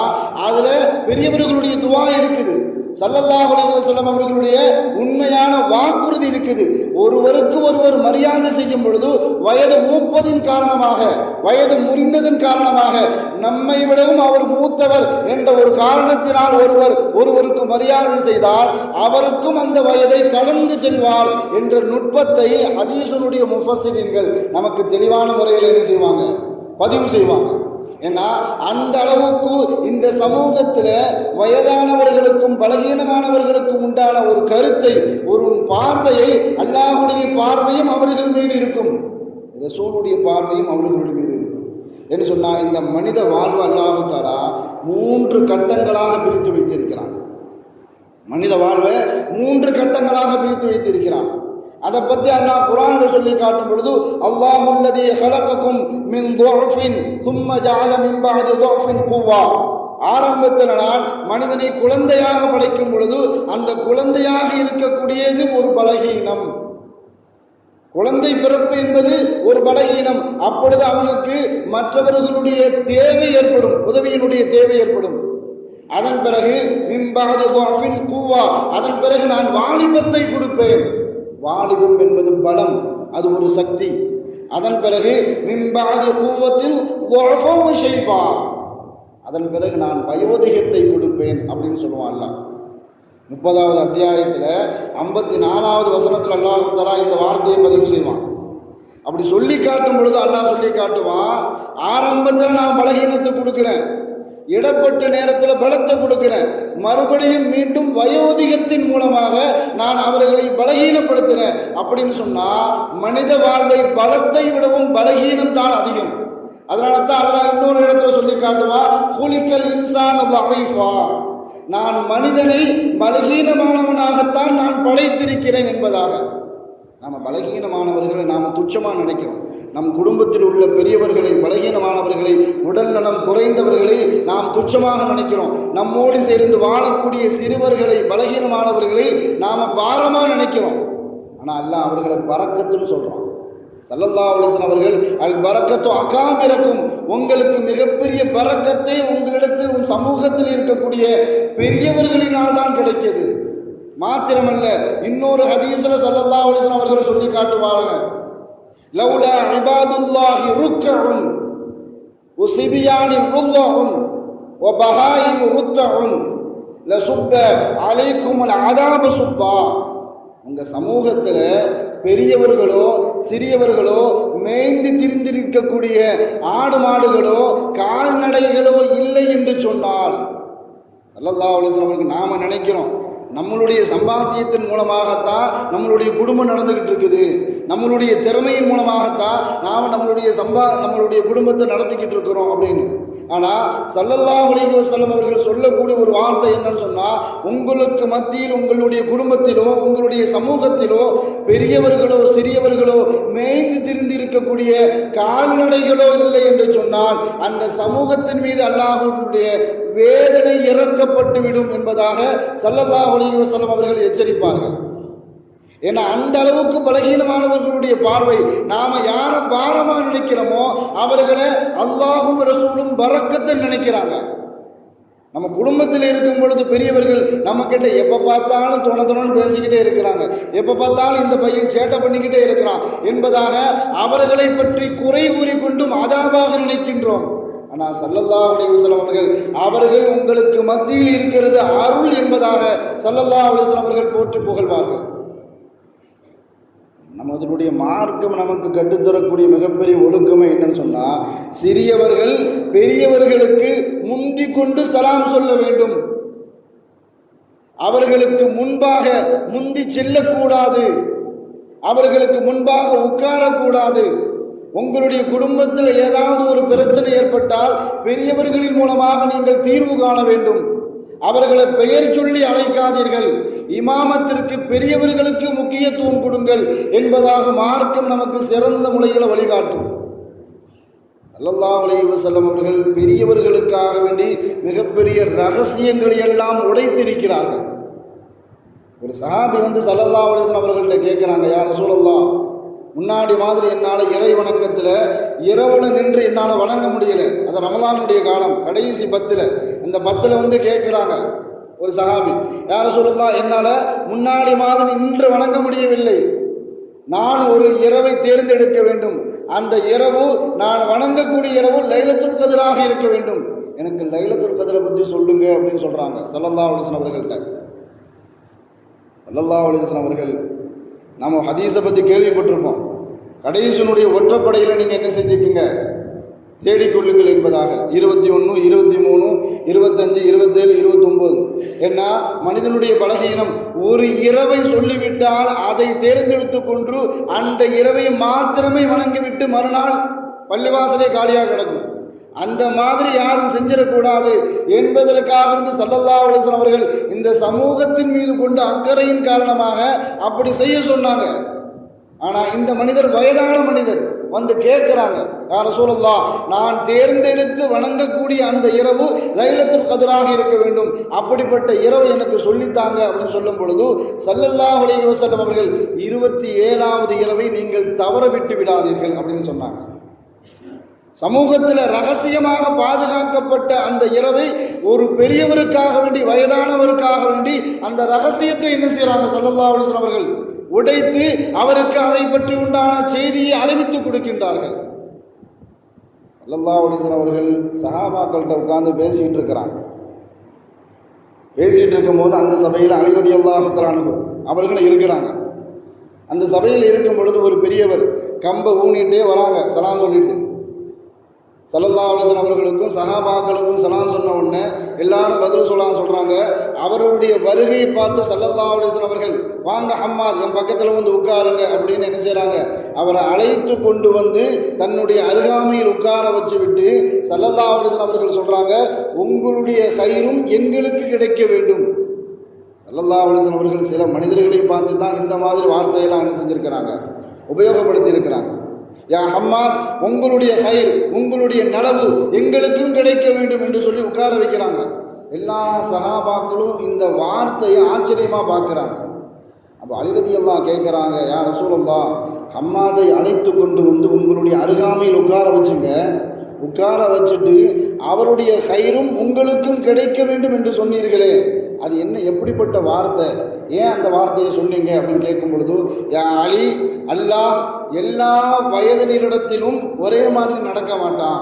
அதுல பெரியவர்களுடைய துஆ இருக்குது, ஸல்லல்லாஹு அலைஹி வஸல்லம் அவர்களுடைய உண்மையான வாக்குறுதி இருக்குது. ஒருவருக்கு ஒருவர் மரியாதை செய்யும் பொழுது வயது மூப்பதின் காரணமாக, வயது முறிந்ததன் காரணமாக, நம்மை விடவும் அவர் மூத்தவர் என்ற ஒரு காரணத்தினால் ஒருவருக்கு மரியாதை செய்தால் அவருக்கும் அந்த வயதை கடந்து செல்வார் என்ற நுட்பத்தை ஹதீஸுடைய முஃபஸ்ஸிரீன்கள் நமக்கு தெளிவான முறையில் என்ன செய்வாங்க, பதிவு செய்வாங்க. ஏன்னா அந்த அளவுக்கு இந்த சமூகத்தில் வயதானவர்களுக்கும் பலகீனமானவர்களுக்கும் உண்டான ஒரு கருத்தை, ஒரு பார்வையை, அல்லாஹ்வுடைய பார்வையும் அவர்கள் மீது இருக்கும், ரசூலுடைய பார்வையும் அவர்களுடைய மீது இருக்கும். என்று சொன்னால், இந்த மனித வாழ்வு அல்லாஹ் தஆலா 3 கட்டங்களாக பிரித்து வைத்திருக்கிறான். மனித வாழ்வை 3 கட்டங்களாக பிரித்து வைத்திருக்கிறான். அதை பற்றி அல்லாஹ் குர்ஆன்ல சொல்லி காட்டும் பொழுது, அல்லாஹுல்லதீ ஹலககும் மின் துஃபின் சும்ம ஜஅல மின் பஅதி துஃபின் குவ்வா, ஆரம்பத்தில் நான் மனிதனை குழந்தையாக படைக்கும் பொழுது அந்த குழந்தையாக இருக்கக்கூடியது ஒரு பலகீனம். குழந்தை பிறப்பு என்பது ஒரு பலகீனம். அப்பொழுது அவனுக்கு மற்றவர்களுடைய தேவை ஏற்படும், உதவியினுடைய தேவை ஏற்படும். அதன் பிறகு மின் பஅதி துஅஃபின் குவ்வா, அதன் பிறகு நான் வாலிபத்தை கொடுப்பேன். வாலிபம் என்பது பலம், அது ஒரு சக்தி. அதன் பிறகு மின் பஅதி குவ்வத்தின் துஅஃபன் வ ஷைபா, அதன் பிறகு நான் வயோதிகத்தை கொடுப்பேன் அப்படின்னு சொல்லுவான் அல்லாஹ். 30வது அத்தியாயத்தில் 54வது வசனத்தில் அல்லாஹ் தஆலா இந்த வார்த்தையை பதிவு செய்வான். அப்படி சொல்லி காட்டும் பொழுது அல்லாஹ் சொல்லி காட்டுவான், ஆரம்பத்தில் நான் பலகீனத்தை கொடுக்கிறேன், இடப்பட்ட நேரத்தில் பலத்தை கொடுக்கிறேன், மறுபடியும் மீண்டும் வயோதிகத்தின் மூலமாக நான் அவர்களை பலகீனப்படுத்தினேன் அப்படின்னு சொன்னா மனித வாழ்வை பலத்தை விடவும் பலகீனம் தான் அதிகம். அதனால தான் அல்லாஹ் இன்னொரு இடத்துல சொல்லி காட்டுவா, குலிக்கல் இன்சான் ضعيفا, நான் மனிதனை பலகீனமானவனாகத்தான் நான் படைத்திருக்கிறேன் என்பதாக. நாம் பலகீனமானவர்களை நாம் துச்சமாக நினைக்கிறோம். நம் குடும்பத்தில் உள்ள பெரியவர்களை, பலகீனமானவர்களை, உடல் நலம் குறைந்தவர்களை நாம் துச்சமாக நினைக்கிறோம். நம்மோடு சேர்ந்து வாழக்கூடிய சிறுவர்களை, பலகீனமானவர்களை நாம் பாரமாக நினைக்கிறோம். ஆனால் அல்லாஹ் அவர்களை பரக்கத்துன்னு சொல்கிறான். ஸல்லல்லாஹு அலைஹி வஸல்லம் அவர்கள் அல் பரக்கத்து அகாபிரக்கும், உங்களுக்கு மிகப்பெரிய பரக்கத்தை உங்களிடத்தில் உன் சமூகத்தில் இருக்கக்கூடிய பெரியவர்களினால் தான் கிடைக்கிது. மாத்திரமல்ல, இன்னொரு ஹதீஸ்ல ஸல்லல்லாஹு அலைஹி வஸல்லம் அவர்கள் சொல்லி காட்டுவாங்க, லௌலா இபாதுல்லாஹி ருக்கஉன் வஸிபியானின் ருல்லஉன் வபஹாயிம் ருத்தஉன் லசுப்ப அலைக்குமுல் அதாப சுப்பா. உங்க சமூகத்தில் பெரியவர்களோ சிறியவர்களோ மேய்ந்து திரிந்திருக்கக்கூடிய ஆடு மாடுகளோ கால்நடைகளோ இல்லை என்று சொன்னால், ஸல்லல்லாஹு அலைஹி வஸல்லம் அவர்கள் நாம நினைக்கிறோம் நம்மளுடைய சம்பாத்தியத்தின் மூலமாகத்தான் நம்மளுடைய குடும்பம் நடந்துகிட்டு இருக்குது, நம்மளுடைய திறமையின் மூலமாகத்தான் நாம் நம்மளுடைய குடும்பத்தை நடத்திக்கிட்டு இருக்கிறோம் அப்படின்னு. ஆனால் ஸல்லல்லாஹு அலைஹி வஸல்லம் அவர்கள் சொல்லக்கூடிய ஒரு வார்த்தை என்னன்னு சொன்னால், உங்களுக்கு மத்தியில் உங்களுடைய குடும்பத்திலோ உங்களுடைய சமூகத்திலோ பெரியவர்களோ சிறியவர்களோ மேய்ந்து திரிந்து இருக்கக்கூடிய கால்நடைகளோ இல்லை என்று சொன்னால் அந்த சமூகத்தின் மீது அல்லாஹ்வுடைய வேதனை இறக்கப்பட்டுவிடும் என்பதாக ஸல்லல்லாஹு அலைஹி வஸல்லம் அவர்கள் எச்சரிப்பார்கள். ஏன்னா அந்த அளவுக்கு பலகீனமானவர்களுடைய பார்வை, நாம யாரை பாரமா நினைக்கிறோமோ அவர்களை அல்லாஹும் ரசூலும் பரக்கத்தை நினைக்கிறாங்க. நம்ம குடும்பத்தில் இருக்கும் பொழுது பெரியவர்கள் நம்ம கிட்ட எப்போ பார்த்தாலும் தொண பேசிக்கிட்டே இருக்கிறாங்க, எப்போ பார்த்தாலும் இந்த பையன் சேட்டை பண்ணிக்கிட்டே இருக்கிறான் என்பதாக அவர்களை பற்றி குறை கூறிக்கொண்டும் அதாபாக நினைக்கின்றோம். ஆனால் ஸல்லல்லாஹு அலைஹி வஸல்லம் அவர்கள் உங்களுக்கு மத்தியில் இருக்கிறது அருள் என்பதாக ஸல்லல்லாஹு அலைஹி வஸல்லம் அவர்கள் போற்றி புகழ்வார்கள். நமதுடைய மார்க்கம் நமக்கு கற்றுத்தரக்கூடிய மிகப்பெரிய ஒழுக்கமே என்னன்னு சொன்னால், சிறியவர்கள் பெரியவர்களுக்கு முந்தி கொண்டு சலாம் சொல்ல வேண்டும், அவர்களுக்கு முன்பாக முந்தி செல்லக்கூடாது, அவர்களுக்கு முன்பாக உட்காரக்கூடாது. உங்களுடைய குடும்பத்தில் ஏதாவது ஒரு பிரச்சனை ஏற்பட்டால் பெரியவர்களின் மூலமாக நீங்கள் தீர்வு காண வேண்டும். அவர்களை பெயர் சொல்லி அழைக்காதீர்கள், இமாமத்திற்கு பெரியவர்களுக்கு முக்கியத்துவம் கொடுங்கள் என்பதாக மார்க்கம் நமக்கு சிறந்த முறையில் வழிகாட்டும். ஸல்லல்லாஹு அலைஹி வஸல்லம் அவர்கள் பெரியவர்களுக்காக வேண்டி மிகப்பெரிய ரகசியங்களை எல்லாம் உடைத்திருக்கிறார்கள். ஒரு சஹாபி ஸல்லல்லாஹு அலைஹி வஸல்லம் அவர்கள்ட்ட கேட்குறாங்க, யா ரசூலல்லாஹ், முன்னாடி மாதிரி என்னால் இறை வணக்கத்தில் இரவுல நின்று என்னால் வணங்க முடியலை. அது ரமலானுடைய காலம், கடைசி 10 இந்த 10 கேட்குறாங்க ஒரு சஹாபி, யா ரசூலல்லாஹ், என்னால் முன்னாடி மாதிரி நின்று வணங்க முடியவில்லை, நான் ஒரு இரவை தேர்ந்தெடுக்க வேண்டும், அந்த இரவு நான் வணங்கக்கூடிய இரவு லைலத்துல் கத்ராக இருக்க வேண்டும், எனக்கு லைலத்துல் கத்ரை பற்றி சொல்லுங்க அப்படின்னு சொல்கிறாங்க ஸல்லல்லாஹு அலைஹி வஸல்லம் அவர்கள்ட்ட. ஸல்லல்லாஹு அலைஹி வஸல்லம் அவர்கள், நாம் ஹதீஸை பற்றி கேள்விப்பட்டிருப்போம், கடைசியினுடைய ஒற்றப்படையில் நீங்கள் என்ன செஞ்சுக்குங்க, தேடிக்கொள்ளுங்கள் என்பதாக. 21, 23, 25, 27, 29. ஏன்னா மனிதனுடைய பலகீனம், ஒரு இரவை சொல்லிவிட்டால் அதை தேர்ந்தெடுத்து கொண்டு அந்த இரவை மாத்திரமே வணங்கிவிட்டு மறுநாள் பள்ளிவாசலே காலியாக கிடக்கும். அந்த மாதிரி யாரும் செஞ்சிடக்கூடாது என்பதற்காக ஸல்லல்லாஹு அலைஹி வஸல்லம் அவர்கள் இந்த சமூகத்தின் மீது கொண்ட அக்கறையின் காரணமாக அப்படி செய்ய சொன்னாங்க. ஆனால் இந்த மனிதர் வயதான மனிதர் கேட்குறாங்க, யா ரசூலல்லாஹ், நான் தேர்ந்தெடுத்து வணங்கக்கூடிய அந்த இரவு லைலத்துல் கத்ராக இருக்க வேண்டும், அப்படிப்பட்ட இரவு எனக்கு சொல்லித்தாங்க அப்படின்னு சொல்லும் பொழுது ஸல்லல்லாஹு அலைஹி வஸல்லம் அவர்கள் 27வது இரவை நீங்கள் தவற விட்டு விடாதீர்கள் அப்படின்னு சொன்னாங்க. சமூகத்தில் ரகசியமாக பாதுகாக்கப்பட்ட அந்த இரவை ஒரு பெரியவருக்காக வேண்டி, வயதானவருக்காக வேண்டி அந்த ரகசியத்தை என்ன செய்யறாங்க ஸல்லல்லாஹு அலைஹி வஸல்லம் அவர்கள் உடைத்து அவருக்கு அதை பற்றி உண்டான செய்தியை அறிவித்து கொடுக்கின்றார்கள். ஸல்லல்லாஹு அலைஹி வஸல்லம் அவர்கள் சஹாபாக்கள்கிட்ட உட்கார்ந்து பேசிக்கிட்டு இருக்கிறாங்க. பேசிகிட்டு இருக்கும்போது அந்த சபையில் அலி ரலியல்லாஹு தஆலா அன்ஹு அவர்களும் இருக்கிறாங்க. அந்த சபையில் இருக்கும் பொழுது ஒரு பெரியவர் கம்பை ஊனிட்டே வராங்க சலாம் சொல்லிட்டு. ஸல்லல்லாஹு அலைஹி வஸல்லம் அவர்களுக்கும் சஹாபாக்களுக்கும் சலாம் சொன்ன உடனே எல்லாரும் பதில் சொல்கிறாங்க. அவருடைய வருகையை பார்த்து ஸல்லல்லாஹு அலைஹி வஸல்லம் அவர்கள், வாங்க ஹம்மாத் என் பக்கத்தில் வந்து உட்காருங்க அப்படின்னு என்ன செய்கிறாங்க, அவரை அழைத்து கொண்டு வந்து தன்னுடைய அருகாமையில் உட்கார வச்சு விட்டு ஸல்லல்லாஹு அலைஹி வஸல்லம் அவர்கள் சொல்கிறாங்க, உங்களுடைய கைரும் எங்களுக்கு கிடைக்க வேண்டும். ஸல்லல்லாஹு அலைஹி வஸல்லம் அவர்கள் சில மனிதர்களை பார்த்து தான் இந்த மாதிரி வார்த்தையெல்லாம் என்ன செஞ்சுருக்கிறாங்க, உபயோகப்படுத்தி இருக்கிறாங்க. யா ஹம்மாத், உங்களுடைய கயிர், உங்களுடைய நலவு எங்களுக்கும் கிடைக்க வேண்டும் என்று சொல்லி உட்கார வைக்கிறாங்க. எல்லா சஹாபாக்களும் இந்த வார்த்தையை ஆச்சரியமாக பார்க்குறாங்க. அப்போ அலி ரலியல்லாஹு கேட்குறாங்க, யா ரசூலல்லாஹ், ஹம்மாதை அழைத்து கொண்டு வந்து உங்களுடைய அருகாமையில் உட்கார வச்சுங்க, உட்கார வச்சுட்டு அவருடைய கயிறும் உங்களுக்கும் கிடைக்க வேண்டும் என்று சொன்னீர்களே, அது என்ன எப்படிப்பட்ட வார்த்தை, ஏன் அந்த வார்த்தையை சொன்னீங்க அப்படின்னு கேட்கும் பொழுது, யா அலி, அல்லாஹ் எல்லா வயதினரிடத்திலும் ஒரே மாதிரி நடக்க மாட்டான்.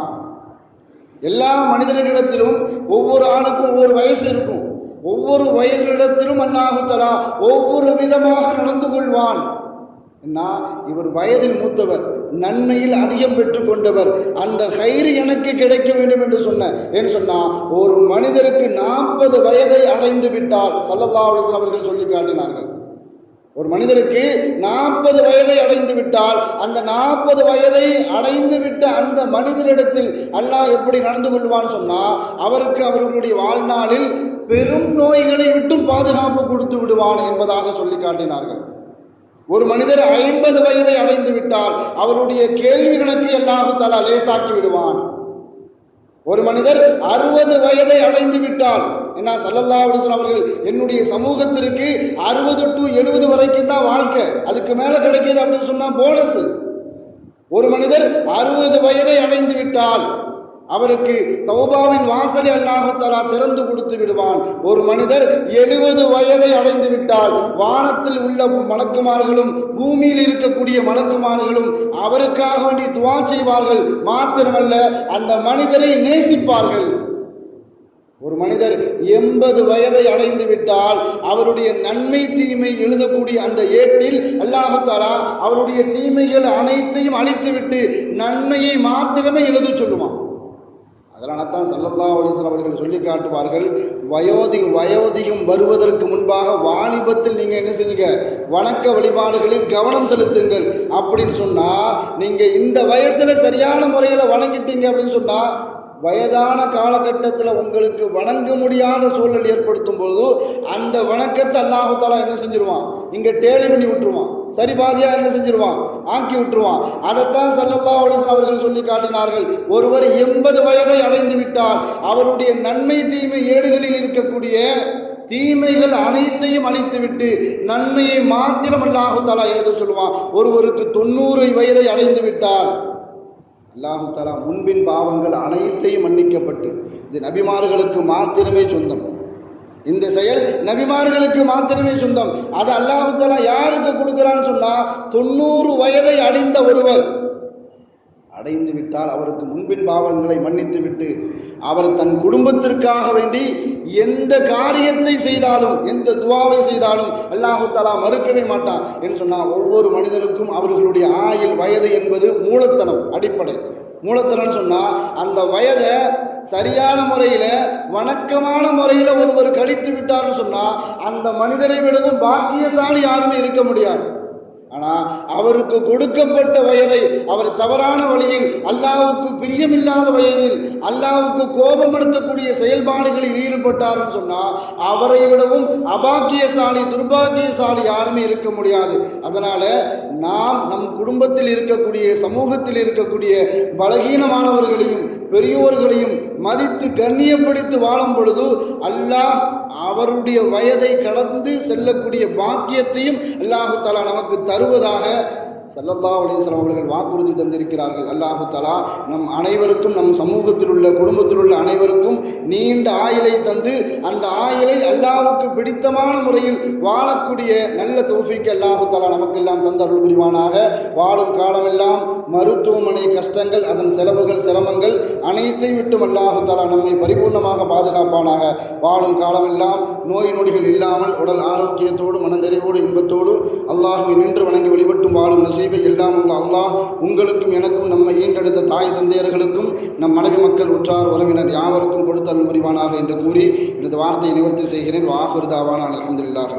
எல்லா மனிதர்களிடத்திலும் ஒவ்வொரு ஆளுக்கும் ஒவ்வொரு வயசு இருக்கும். ஒவ்வொரு வயதினிடத்திலும் அல்லாஹு தஆலா ஒவ்வொரு விதமாக நடந்து கொள்வான். என்ன, இவர் வயதில் மூத்தவர், நன்மையில் அதிகம் பெற்றுக்கொண்டவர், அந்த கயிறு எனக்கு கிடைக்க வேண்டும் என்று சொன்ன என்று சொன்னால் ஒரு மனிதருக்கு 40 வயதை அடைந்து விட்டால் ஸல்லல்லாஹு அலைஹி வஸல்லம் அவர்கள் சொல்லி காட்டினார்கள். ஒரு மனிதருக்கு 40 வயதை அடைந்து விட்டால் அந்த 40 வயதை அடைந்து விட்ட அந்த மனிதனிடத்தில் அல்லாஹ் எப்படி நடந்து கொள்வான்னு சொன்னால் அவருக்கு அவர்களுடைய வாழ்நாளில் பெரும் நோய்களை விட்டும் பாதுகாப்பு கொடுத்து விடுவான் என்பதாக சொல்லி காட்டினார்கள். ஒரு மனிதர் 50 வயதை அடைந்து விட்டால் அவருடைய கேள்வி கணக்கு அல்லாஹ் தஆலா லேசாக்கி விடுவான். ஒரு மனிதர் 60 வயதை அடைந்து விட்டால் என்ன, ஸல்லல்லாஹு அலைஹி வஸல்லம் அவர்கள், என்னுடைய சமூகத்திற்கு 60 to 70 வரைக்கும் தான் வாழ்க்கை, அதுக்கு மேலே கிடைக்கிது அப்படின்னு சொன்னால் போனஸ். ஒரு மனிதர் 60 வயதை அடைந்து விட்டால் அவருக்கு தௌபாவின் வாசலை அல்லாஹ் தஆலா திறந்து கொடுத்து விடுவான். ஒரு மனிதர் 70 வயதை அடைந்து விட்டால் வானத்தில் உள்ள மலக்குமார்களும் பூமியில் இருக்கக்கூடிய மலக்குமார்களும் அவருக்காக வேண்டி துஆ செய்வார்கள். மாத்திரமல்ல, அந்த மனிதரை நேசிப்பார்கள். ஒரு மனிதர் 80 வயதை அடைந்து விட்டால் அவருடைய நன்மை தீமை எழுதக்கூடிய அந்த ஏட்டில் அல்லாஹ் தஆலா அவருடைய தீமைகள் அனைத்தையும் அழித்துவிட்டு நன்மையை மாத்திரமே எழுத சொல்லுவான். அதனால தான் ஸல்லல்லாஹு அலைஹி வஸல்லம் அவர்கள் சொல்லி காட்டுவார்கள், வயோதிகம் வருவதற்கு முன்பாக வாலிபத்தில் நீங்கள் என்ன செஞ்சீங்க, வணக்க வழிபாடுகளில் கவனம் செலுத்துங்கள் அப்படின்னு சொன்னால், நீங்கள் இந்த வயசில் சரியான முறையில் வணங்கிட்டீங்க அப்படின்னு சொன்னால் வயதான காலகட்டத்தில் உங்களுக்கு வணங்க முடியாத சூழல் ஏற்படுத்தும் பொழுது அந்த வணக்கத்தை அல்லாஹ் தஆலா என்ன செஞ்சிருவான், இங்கே டேலி பண்ணி விட்டுருவான், சரி பாதியாக என்ன செஞ்சிருவான், ஆக்கி விட்டுருவான். அதைத்தான் ஸல்லல்லாஹு அலைஹி வஸல்லம் அவர்கள் சொல்லி காட்டினார்கள். ஒருவர் 80 வயதை அடைந்து விட்டால் அவருடைய நன்மை தீமை ஏடுகளில் இருக்கக்கூடிய தீமைகள் அனைத்தையும் அழித்துவிட்டு நன்மையை மாத்திரம் அல்லாஹ் தஆலா எழுத சொல்லுவான். ஒருவருக்கு 90 வயதை அடைந்து விட்டால் அல்லாஹ் தஆலா முன்பின் பாவங்கள் அனைத்தையும் மன்னிக்கப்பட்டு, இது நபிமார்களுக்கு மாத்திரமே சொந்தம், இந்த செயல் நபிமார்களுக்கு மாத்திரமே சொந்தம். அது அல்லாஹ் தஆலா யாருக்கு கொடுக்குறான்னு சொன்னால் 90 வயதை அடைந்த ஒருவர் அடைந்து விட்டால் அவருக்கு முன்பின் பாவங்களை மன்னித்து விட்டு அவர் தன் குடும்பத்திற்காக வேண்டி எந்த காரியத்தை செய்தாலும் எந்த துவாவை செய்தாலும் அல்லாஹ் தஆலா மறுக்கவே மாட்டான் என்று சொன்னால், ஒவ்வொரு மனிதனுக்கும் அவர்களுடைய ஆயுள் வயது என்பது மூலத்தனம், அடிப்படை மூலத்தனம்னு சொன்னால் அந்த வயதை சரியான முறையில் வணக்கமான முறையில் ஒருவர் கழித்து விட்டார்னு சொன்னால் அந்த மனிதரை விடவும் பாக்கியசாலி யாருமே இருக்க முடியாது. ஆனால் அவருக்கு கொடுக்கப்பட்ட வயதை அவர் தவறான வழியில், அல்லாஹ்வுக்கு பிரியமில்லாத வயதில், அல்லாஹ்வுக்கு கோபப்படுத்தக்கூடிய செயல்பாடுகளில் ஈடுபட்டார்னு சொன்னால் அவரை விடவும் அபாக்கியசாலி, துர்பாக்கியசாலி யாருமே இருக்க முடியாது. அதனால் நாம் நம் குடும்பத்தில் இருக்கக்கூடிய, சமூகத்தில் இருக்கக்கூடிய பலகீனமானவர்களையும் பெரியோர்களையும் மதித்து கண்ணியப்படுத்தி வாழும் பொழுது அல்லாஹ் அவருடைய வயதை கடந்து செல்லக்கூடிய பாக்கியத்தையும் அல்லாஹ் தஆலா நமக்கு தருவதாக ஸல்லல்லாஹு அலைஹி வஸல்லம் அவர்கள் வாக்குறுதி தந்திருக்கிறார்கள். அல்லாஹு தஆலா நம் அனைவருக்கும், நம் சமூகத்தில் உள்ள, குடும்பத்தில் உள்ள அனைவருக்கும் நீண்ட ஆயுளை தந்து அந்த ஆயுளை அல்லாஹ்வுக்கு பிடித்தமான முறையில் வாழக்கூடிய நல்ல தௌஃபீக் அல்லாஹு தஆலா நமக்கெல்லாம் தந்து அருள் புரிவானாக. வாழும் காலமெல்லாம் மருத்துவமனை கஷ்டங்கள், அதன் செலவுகள், சிரமங்கள் அனைத்தையும் விட்டும் அல்லாஹு தஆலா நம்மை பரிபூர்ணமாக பாதுகாப்பானாக. வாழும் காலமெல்லாம் நோய் நொடிகள் இல்லாமல் உடல் ஆரோக்கியத்தோடு, மனநிறைவோடு, இன்பத்தோடு அல்லாஹ்வை நின்று வணங்கி வழிபட்டும் வாழும் நசீபை எல்லாம் அல்லாஹ் உங்களுக்கும் எனக்கும், நம்மை ஈண்டெடுத்த தாய் தந்தையர்களுக்கும், நம் மனைவி மக்கள், உற்றார் உறவினர் யாவருக்கும் கொடுத்தல் புரிவானாக என்று கூறி இந்த வார்த்தையை நிவர்த்தி செய்கிறேன். வாஹிரு தாவானா அல்ஹம்துலில்லாஹ்.